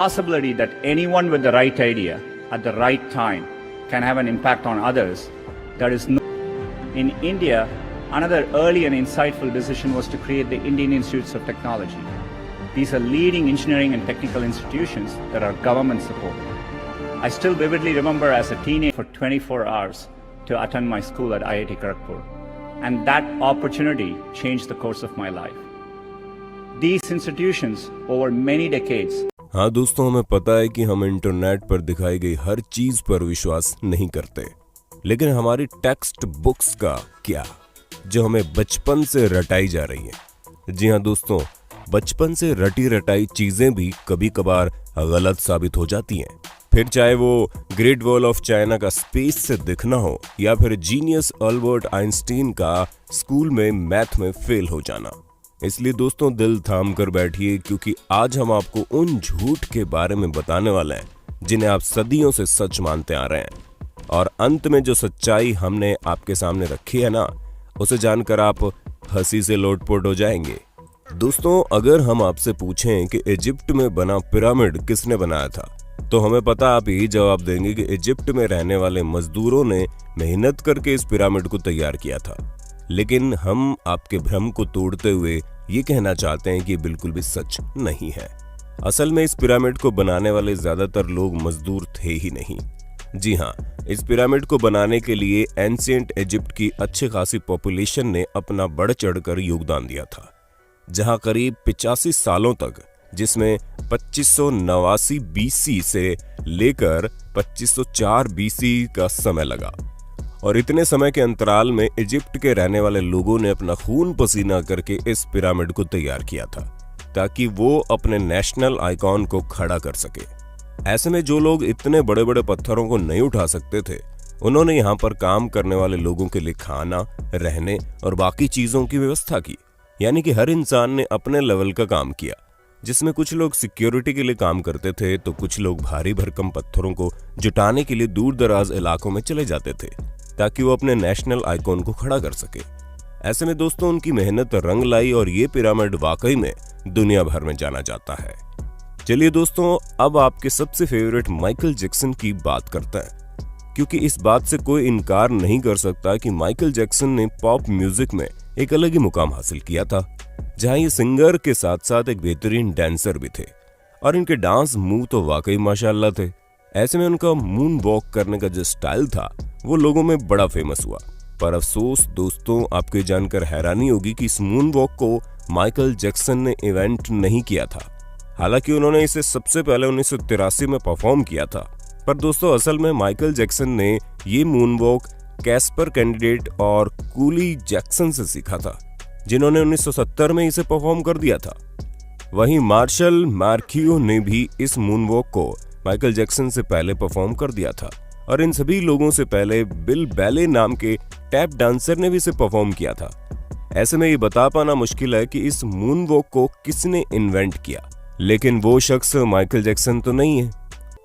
possibility that anyone with the right idea at the right time can have an impact on others, there is no. In India, another early and insightful decision was to create the Indian Institutes of Technology. These are leading engineering and technical institutions that are government supported. I still vividly remember as a teenager for 24 hours to attend my school at IIT Kharagpur, and that opportunity changed the course of my life. These institutions over many decades. हाँ दोस्तों, हमें पता है कि हम internet पर दिखाई गई हर चीज पर विश्वास नहीं करते, लेकिन हमारी टेक्स्ट बुक्स का क्या, जो हमें बचपन से रटाई जा रही है। जी हाँ दोस्तों, बचपन से रटी रटाई चीजें भी कभी कभार गलत साबित हो जाती हैं। फिर चाहे वो ग्रेट वॉल ऑफ चाइना का स्पेस से दिखना हो या फिर जीनियस अल्बर्ट आइंस्टीन का स्कूल में मैथ में फेल हो जाना। इसलिए दोस्तों दिल थाम कर बैठिए, क्योंकि आज हम आपको उन झूठ के बारे में बताने वाले हैं जिन्हें आप सदियों से सच मानते आ रहे हैं। और अंत में जो सच्चाई हमने आपके सामने रखी है ना, उसे जानकर आप हंसी से लोटपोट हो जाएंगे। दोस्तों, अगर हम आपसे पूछें कि इजिप्ट में बना पिरामिड किसने बनाया था, तो हमें पता आप यही जवाब देंगे कि इजिप्ट में रहने वाले मजदूरों ने मेहनत करके इस पिरामिड को तैयार किया था। लेकिन हम आपके भ्रम को तोड़ते हुए ये कहना चाहते हैं कि बिल्कुल भी सच नहीं है। असल में इस पिरामिड को बनाने वाले ज्यादातर लोग मजदूर थे ही नहीं। जी हाँ, इस पिरामिड को बनाने के लिए एंशिएंट इजिप्ट की अच्छी खासी पॉपुलेशन ने अपना बढ़ चढ़कर योगदान दिया था, जहां करीब 85 सालों तक, जिसमें 2589 बीसी से लेकर 2504 बीसी का समय लगा। और इतने समय के अंतराल में इजिप्ट के रहने वाले लोगों ने अपना खून पसीना करके इस पिरामिड को तैयार किया था, ताकि वो अपने नेशनल आइकॉन को खड़ा कर सके। ऐसे में जो लोग इतने बड़े बड़े पत्थरों को नहीं उठा सकते थे, उन्होंने यहाँ पर काम करने वाले लोगों के लिए खाना, रहने और बाकी चीजों की व्यवस्था की। यानी कि हर इंसान ने अपने लेवल का काम किया, जिसमें कुछ लोग सिक्योरिटी के लिए काम करते थे, तो कुछ लोग भारी भरकम पत्थरों को जुटाने के लिए दूर दराज इलाकों में चले जाते थे, ताकि वो अपने नेशनल आइकॉन को खड़ा कर सके। ऐसे में दोस्तों उनकी मेहनत रंग लाई और ये पिरामिड वाकई में दुनिया भर में जाना जाता है। चलिए दोस्तों, अब आपके सबसे फेवरेट माइकल जैक्सन की बात करते हैं, क्योंकि इस बात से कोई इनकार नहीं कर सकता कि माइकल जैक्सन ने पॉप म्यूजिक में एक अलग ही मुकाम हासिल किया था, जहां ये सिंगर के साथ साथ एक बेहतरीन डांसर भी थे और इनके डांस मूव तो वाकई माशाल्लाह थे। ऐसे में उनका मून वॉक करने का जो स्टाइल था वो लोगों में बड़ा फेमस हुआ। पर अफसोस दोस्तों, आपको ये जानकर हैरानी होगी कि इस मून वॉक को माइकल जैक्सन ने इवेंट नहीं किया था। हालांकि उन्होंने इसे सबसे पहले 1983 में परफॉर्म किया था। पर दोस्तों असल में माइकल जैक्सन ने ये मून वॉक कैस्पर कैंडिडेट और कूली जैक्सन से सीखा था, जिन्होंने 1970 में इसे परफॉर्म कर दिया था। वहीं मार्शल मार्कियो ने भी इस मून वॉक को माइकल जैक्सन से पहले परफॉर्म कर दिया था, और इन सभी लोगों से पहले बिल बैले नाम के टैप डांसर ने भी इसे परफॉर्म किया था। ऐसे में ये बता पाना मुश्किल है कि इस मून वॉक को किसने इन्वेंट किया, लेकिन वो शख्स माइकल जैक्सन तो नहीं है।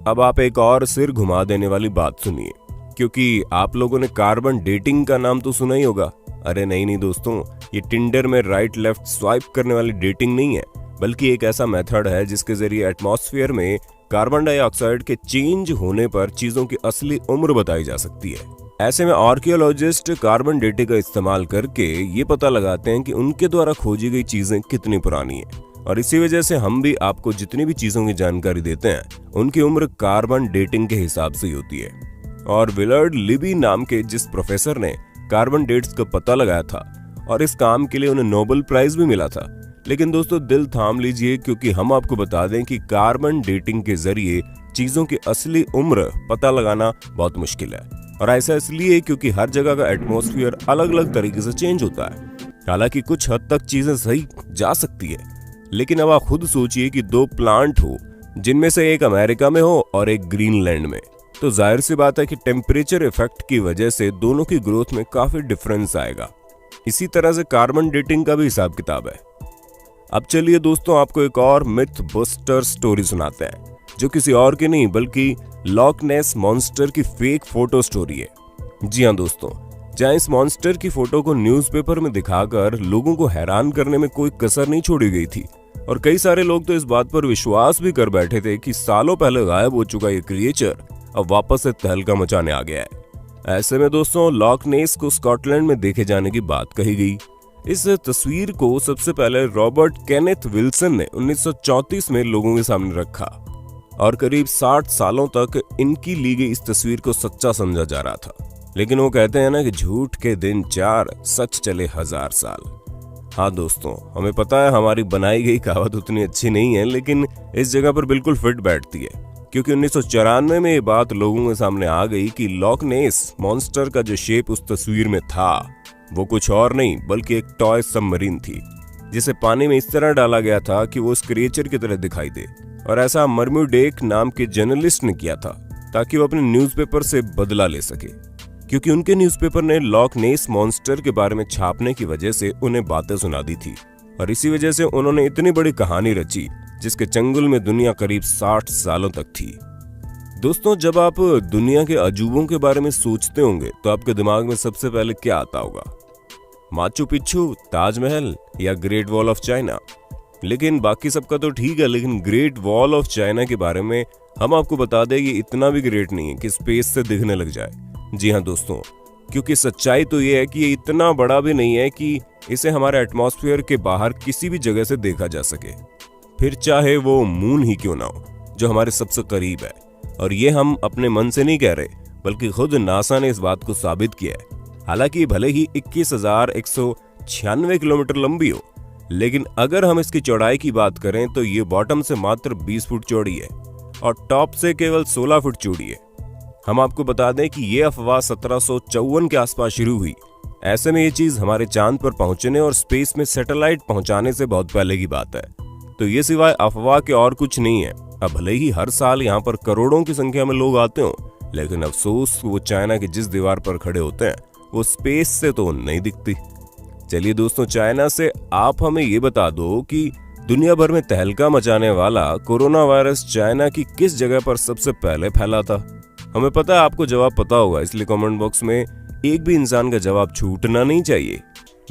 अब आप एक और सिर घुमा देने वाली बात सुनिए, क्योंकि आप लोगों ने कार्बन डेटिंग का नाम तो सुना ही होगा। अरे नहीं दोस्तों, ये टिंडर में राइट लेफ्ट स्वाइप करने वाली डेटिंग नहीं है, बल्कि एक ऐसा मेथड है जिसके जरिए एटमॉस्फेयर में कार्बन डाइऑक्साइड के चेंज होने पर चीजों की असली उम्र बताई जा सकती है। ऐसे में आर्कियोलॉजिस्ट कार्बन डेटिंग का इस्तेमाल करके ये पता लगाते हैं कि उनके द्वारा खोजी गई चीजें कितनी पुरानी है, और इसी वजह से हम भी आपको जितनी भी चीजों की जानकारी देते हैं, उनकी उम्र कार्बन डेटिंग के हिसाब से ही होती है। और विलर्ड लिबी नाम के जिस प्रोफेसर ने कार्बन डेट्स का पता लगाया था, और इस काम के लिए उन्हें नोबेल प्राइज भी मिला था। लेकिन दोस्तों दिल थाम लीजिए, क्योंकि हम आपको बता दें कि कार्बन डेटिंग के जरिए चीजों की असली उम्र पता लगाना बहुत मुश्किल है। और ऐसा इसलिए क्योंकि हर जगह का एटमॉस्फेयर अलग अलग तरीके से चेंज होता है। हालांकि कुछ हद तक चीजें सही जा सकती है, लेकिन अब आप खुद सोचिए कि दो प्लांट हो, जिनमें से एक अमेरिका में हो और एक ग्रीनलैंड में, तो जाहिर सी बात है कि टेम्परेचर इफेक्ट की वजह से दोनों की ग्रोथ में काफी डिफरेंस आएगा। इसी तरह से कार्बन डेटिंग का भी हिसाब किताब है। अब चलिए दोस्तों, आपको एक और मिथ बस्टर स्टोरी सुनाते हैं, जो किसी और की नहीं बल्कि लॉक नेस मॉन्स्टर की फेक फोटो स्टोरी है। जी हाँ दोस्तों, जहां इस मॉन्स्टर की फोटो को न्यूज़पेपर में दिखाकर लोगों को हैरान करने में कोई कसर नहीं छोड़ी गई थी, और कई सारे लोग तो इस बात पर विश्वास भी कर बैठे थे कि सालों पहले गायब हो चुका ये क्रिएचर अब वापस से तहलका मचाने आ गया है। ऐसे में दोस्तों लॉक नेस को स्कॉटलैंड में देखे जाने की बात कही गई। इस तस्वीर को सबसे पहले रॉबर्ट केनेथ विल्सन ने 1934 में लोगों के सामने रखा और करीब 60 सालों तक इनकी ली गई इस तस्वीर को सच्चा समझा जा रहा था। लेकिन वो कहते हैं ना कि झूठ के दिन 4, सच चले 1000 साल। हाँ दोस्तों, हमें पता है हमारी बनाई गई कहावत उतनी अच्छी नहीं है, लेकिन इस जगह पर बिल्कुल फिट बैठती है, क्योंकि 1994 में ये बात लोगों के सामने आ गई कि लॉक नेस मॉन्स्टर का जो शेप उस तस्वीर में था वो कुछ और नहीं बल्कि एक टॉय सबमरीन थी, जिसे पानी में इस तरह डाला गया था कि वो उस क्रिएचर की तरह दिखाई दे। और ऐसा मर्म्यूडेक नाम के जर्नलिस्ट ने किया था ताकि वो अपने न्यूज़पेपर से बदला ले सके, क्योंकि उनके न्यूज़पेपर ने लॉक नेस मॉन्स्टर के बारे में छापने की वजह से उन्हें बातें सुना दी थी। और इसी वजह से उन्होंने इतनी बड़ी कहानी रची जिसके चंगुल में दुनिया करीब 60 सालों तक थी। दोस्तों, जब आप दुनिया के अजूबों के बारे में सोचते होंगे तो आपके दिमाग में सबसे पहले क्या आता होगा? माचू पिच्चू, ताजमहल या ग्रेट वॉल ऑफ चाइना? लेकिन बाकी सबका तो ठीक है, लेकिन ग्रेट वॉल ऑफ चाइना के बारे में हम आपको बता दें ये इतना भी ग्रेट नहीं है कि स्पेस से दिखने लग जाए। जी हाँ दोस्तों, क्योंकि सच्चाई तो ये है कि ये इतना बड़ा भी नहीं है कि इसे हमारे एटमॉस्फेयर के बाहर किसी भी जगह से देखा जा सके, फिर चाहे वो मून ही क्यों ना हो जो हमारे सबसे करीब है। और ये हम अपने मन से नहीं कह रहे, बल्कि खुद नासा ने इस बात को साबित किया है। हालांकि भले ही 21,196 किलोमीटर लंबी हो, लेकिन अगर हम इसकी चौड़ाई की बात करें तो ये बॉटम से मात्र 20 फुट चौड़ी है और टॉप से केवल 16 फुट चौड़ी है। हम आपको बता दें कि ये अफवाह 1754 के आसपास शुरू हुई। ऐसे में ये चीज हमारे चांद पर पहुंचने और स्पेस में सैटेलाइट पहुंचाने से बहुत पहले की बात है। तो ये सिवाय अफवाह के और कुछ नहीं है। अब भले ही हर साल यहाँ पर करोड़ों की संख्या में लोग आते हो, लेकिन अफसोस वो चाइना की जिस दीवार पर खड़े होते हैं वो स्पेस से तो नहीं दिखती। चलिए दोस्तों, चाइना से आप हमें ये बता दो कि दुनिया भर में तहलका मचाने वाला कोरोना वायरस चाइना की किस जगह पर सबसे पहले फैला था? हमें पता है आपको जवाब पता होगा, इसलिए कमेंट बॉक्स में एक भी इंसान का जवाब छूटना नहीं चाहिए।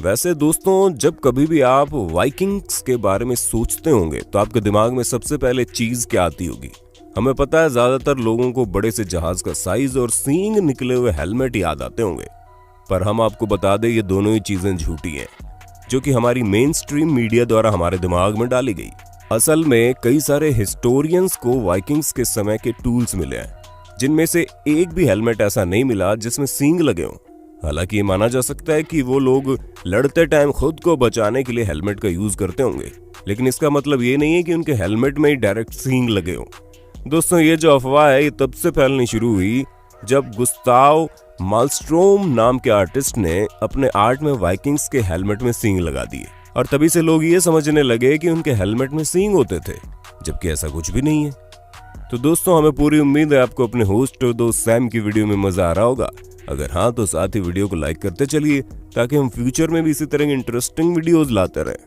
वैसे दोस्तों, जब कभी भी आप वाइकिंग्स के बारे में सोचते होंगे तो आपके दिमाग में सबसे पहले चीज क्या आती होगी? हमें पता है ज्यादातर लोगों को बड़े से जहाज का साइज और सींग निकले हुए हेलमेट याद आते होंगे, पर हम आपको बता दें ये दोनों ही चीजें झूठी हैं, जो कि हमारी मेन स्ट्रीम मीडिया द्वारा हमारे दिमाग में डाली गई। असल में कई सारे हिस्टोरियंस को वाइकिंग्स के समय के टूल्स मिले हैं, जिनमें से एक भी हेलमेट ऐसा नहीं मिला जिसमें सींग लगे हों। हालांकि ये माना जा सकता है कि वो लोग लड़ते टाइम खुद को बचाने के लिए हेलमेट का यूज करते होंगे, लेकिन इसका मतलब ये नहीं है कि उनके हेलमेट में ही डायरेक्ट सींग लगे हों। दोस्तों, ये जो अफवाह है ये तब से फैलनी शुरू हुई जब गुस्ताव मालस्ट्रोम नाम के आर्टिस्ट ने अपने आर्ट में वाइकिंग्स के हेलमेट में सींग लगा दिए, और तभी से लोग ये समझने लगे कि उनके हेलमेट में सींग होते थे, जबकि ऐसा कुछ भी नहीं है। तो दोस्तों, हमें पूरी उम्मीद है आपको अपने होस्ट और दोस्त सैम की वीडियो में मजा आ रहा होगा। अगर हाँ तो साथ ही वीडियो को लाइक करते चलिए ताकि हम फ्यूचर में भी इसी तरह की इंटरेस्टिंग वीडियोस लाते रहें।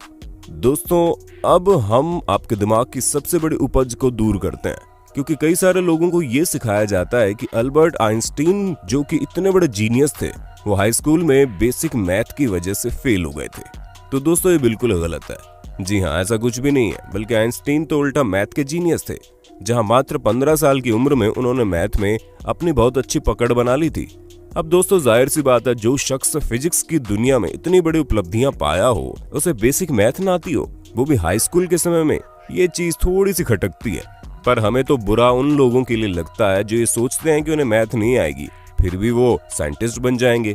दोस्तों, अब हम आपके दिमाग की सबसे बड़ी उपज को दूर करते हैं, क्योंकि कई सारे लोगों को ये सिखाया जाता है कि अल्बर्ट आइंस्टीन जो कि इतने बड़े जीनियस थे, वो हाई स्कूल में बेसिक मैथ की वजह से फेल हो गए थे। तो दोस्तों, ये बिल्कुल गलत है। जी हाँ, ऐसा कुछ भी नहीं है, बल्कि आइंस्टीन तो उल्टा मैथ के जीनियस थे, जहां मात्र 15 साल की उम्र में उन्होंने मैथ में अपनी बहुत अच्छी पकड़ बना ली थी। अब दोस्तों, जाहिर सी बात है, जो शख्स फिजिक्स की दुनिया में इतनी बड़ी उपलब्धियां पाया हो, उसे बेसिक मैथ ना आती हो, वो भी हाई स्कूल के समय में, ये चीज थोड़ी सी खटकती है। पर हमें तो बुरा उन लोगों के लिए लगता है जो ये सोचते हैं कि उन्हें मैथ नहीं आएगी, फिर भी वो साइंटिस्ट बन जाएंगे।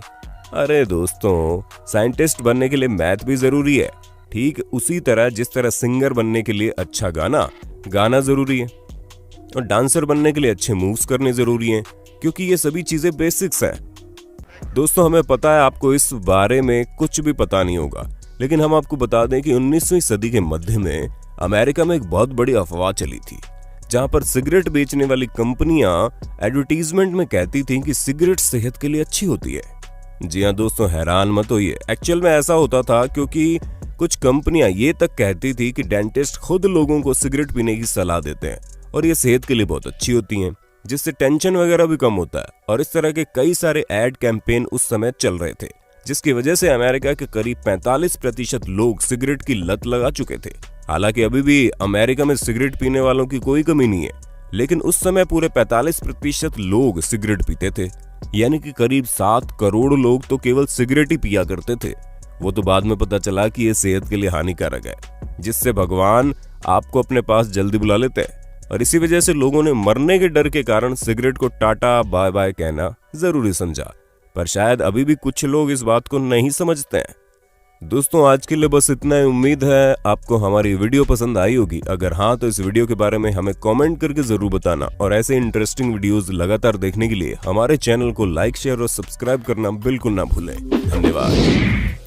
अरे दोस्तों, साइंटिस्ट बनने के लिए मैथ भी जरूरी है, ठीक उसी तरह जिस तरह सिंगर बनने के लिए अच्छा गाना जरूरी है, और डांसर बनने के लिए अच्छे मूव्स करने जरूरी हैं, क्योंकि ये सभी चीजें बेसिक्स हैं। दोस्तों, हमें पता है आपको इस बारे में कुछ भी पता नहीं होगा, लेकिन हम आपको बता दें कि 19वीं सदी के मध्य में अमेरिका में एक बहुत बड़ी अफवाह चली थी, जहां पर सिगरेट बेचने वाली कंपनियां एडवर्टीजमेंट में कहती थीं कि सिगरेट सेहत के लिए अच्छी होती है। जी हाँ दोस्तों, हैरान मत होइए, एक्चुअल में ऐसा होता था क्योंकि कुछ कंपनियां ये तक कहती थी कि डेंटिस्ट खुद लोगों को सिगरेट पीने की सलाह देते हैं और ये सेहत के लिए बहुत अच्छी होती हैं, जिससे टेंशन वगैरह भी कम होता है। और इस तरह के कई सारे एड कैंपेन उस समय चल रहे थे, जिसकी वजह से अमेरिका के करीब 45% लोग सिगरेट की लत लगा चुके थे। हालांकि अभी भी अमेरिका में सिगरेट पीने वालों की कोई कमी नहीं है, लेकिन उस समय पूरे 45% लोग सिगरेट पीते थे, यानी कि करीब 7 करोड़ लोग तो केवल सिगरेट ही पिया करते थे। वो तो बाद में पता चला कि ये सेहत के लिए हानिकारक है, जिससे भगवान आपको अपने पास जल्दी बुला लेते हैं, और इसी वजह से लोगों ने मरने के डर के कारण सिगरेट को टाटा बाय बाय कहना जरूरी समझा। पर शायद अभी भी कुछ लोग इस बात को नहीं समझते हैं। दोस्तों, आज के लिए बस इतना ही। उम्मीद है आपको हमारी वीडियो पसंद आई होगी। अगर हाँ, तो इस वीडियो के बारे में हमें कमेंट करके जरूर बताना, और ऐसे इंटरेस्टिंग वीडियोस लगातार देखने के लिए हमारे चैनल को लाइक, शेयर और सब्सक्राइब करना बिल्कुल ना भूलें। धन्यवाद।